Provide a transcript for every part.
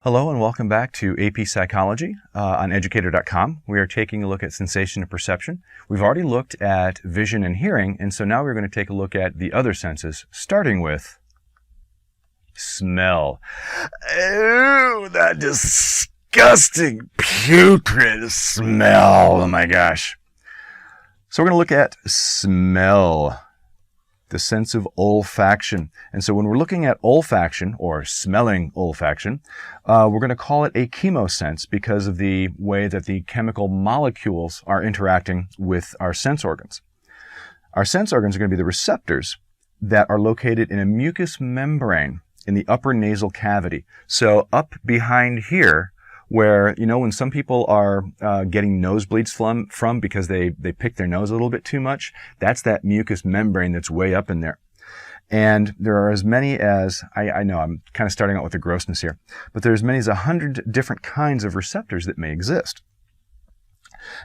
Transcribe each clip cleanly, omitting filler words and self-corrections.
Hello and welcome back to AP Psychology on Educator.com. We are taking a look at sensation and perception. We've already looked at vision and hearing, and so now we're going to take a look at the other senses, starting with smell. Ew, that disgusting, putrid smell. Oh my gosh. So we're going to look at smell, the sense of olfaction. And so when we're looking at olfaction, or smelling olfaction, we're going to call it a chemosense because of the way that the chemical molecules are interacting with our sense organs. Our sense organs are going to be the receptors that are located in a mucous membrane in the upper nasal cavity. So up behind here, where, you know, when some people are getting nosebleeds from because they pick their nose a little bit too much, that's that mucous membrane that's way up in there. And there are as many as, I know I'm kind of starting out with the grossness here, but there's as many as 100 different kinds of receptors that may exist.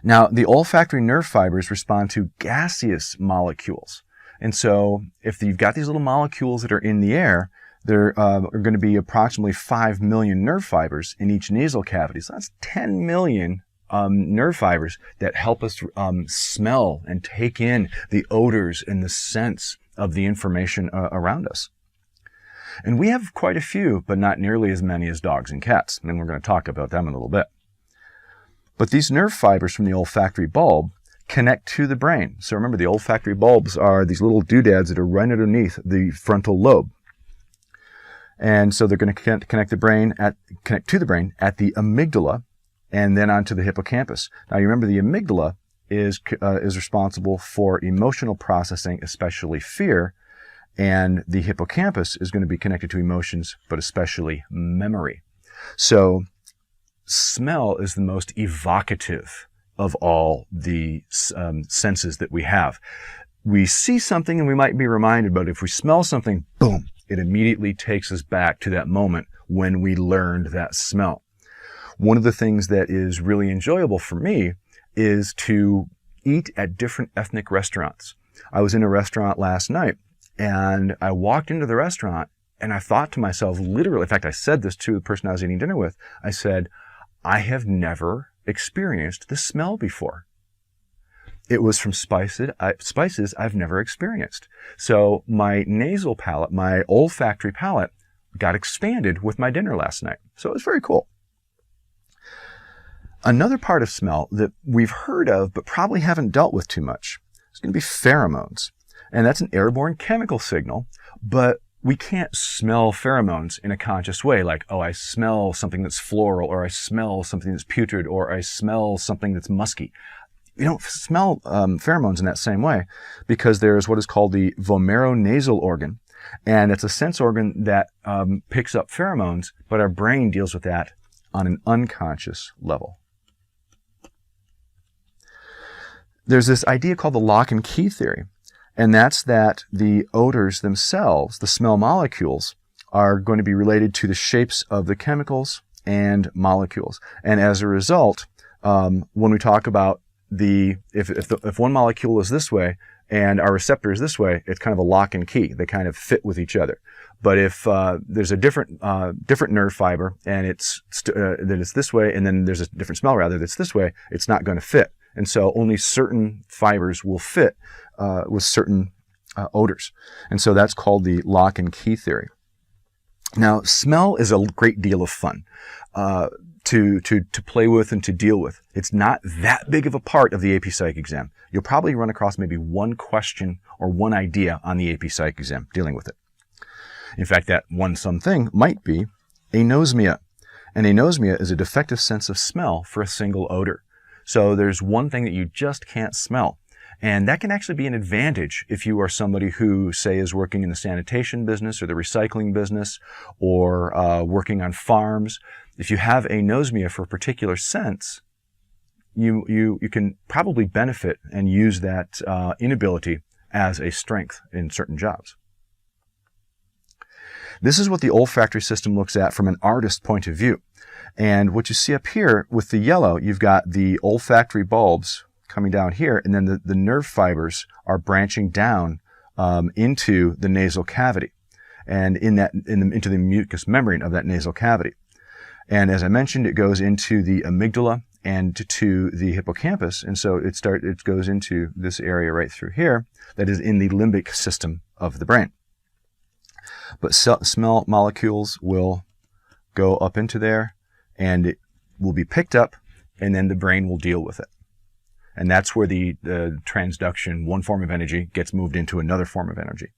Now, the olfactory nerve fibers respond to gaseous molecules. And so if you've got these little molecules that are in the air, there are going to be approximately 5 million nerve fibers in each nasal cavity. So that's 10 million nerve fibers that help us smell and take in the odors and the scents of the information around us. And we have quite a few, but not nearly as many as dogs and cats. And we're going to talk about them in a little bit. But these nerve fibers from the olfactory bulb connect to the brain. So remember, the olfactory bulbs are these little doodads that are right underneath the frontal lobe. And so they're going to connect to the brain at the amygdala and then onto the hippocampus. Now you remember the amygdala is responsible for emotional processing, especially fear, and the hippocampus is going to be connected to emotions, but especially memory. So smell is the most evocative of all the senses that we have. We see something and we might be reminded, but if we smell something, boom, it immediately takes us back to that moment when we learned that smell. One of the things that is really enjoyable for me is to eat at different ethnic restaurants. I was in a restaurant last night and I walked into the restaurant and I thought to myself, literally, in fact, I said this to the person I was eating dinner with. I said, I have never experienced the smell before. It was from spices I've never experienced. So my nasal palate, my olfactory palate, got expanded with my dinner last night. So it was very cool. Another part of smell that we've heard of but probably haven't dealt with too much is going to be pheromones. And that's an airborne chemical signal, but we can't smell pheromones in a conscious way, like, oh, I smell something that's floral, or I smell something that's putrid, or I smell something that's musky. You don't smell pheromones in that same way because there's what is called the vomeronasal organ, and it's a sense organ that picks up pheromones, but our brain deals with that on an unconscious level. There's this idea called the lock and key theory, and that's that the odors themselves, the smell molecules, are going to be related to the shapes of the chemicals and molecules. And as a result, when we talk about if one molecule is this way and our receptor is this way, it's kind of a lock and key. They kind of fit with each other. But if there's a different nerve fiber and that it's this way, and then there's a different smell rather that's this way, it's not going to fit. And so only certain fibers will fit with certain odors. And so that's called the lock and key theory. Now, smell is a great deal of fun to play with and to deal with. It's not that big of a part of the AP Psych exam. You'll probably run across maybe one question or one idea on the AP Psych exam dealing with it. In fact, that one something might be anosmia. And anosmia is a defective sense of smell for a single odor. So there's one thing that you just can't smell. And that can actually be an advantage if you are somebody who, say, is working in the sanitation business or the recycling business or working on farms. If you have anosmia for a particular sense, you can probably benefit and use that inability as a strength in certain jobs. This is what the olfactory system looks at from an artist's point of view. And what you see up here with the yellow, you've got the olfactory bulbs coming down here, and then the nerve fibers are branching down into the nasal cavity and into the mucous membrane of that nasal cavity. And as I mentioned, it goes into the amygdala and to the hippocampus. And so it goes into this area right through here that is in the limbic system of the brain. But smell molecules will go up into there, and it will be picked up, and then the brain will deal with it. And that's where the transduction, one form of energy, gets moved into another form of energy.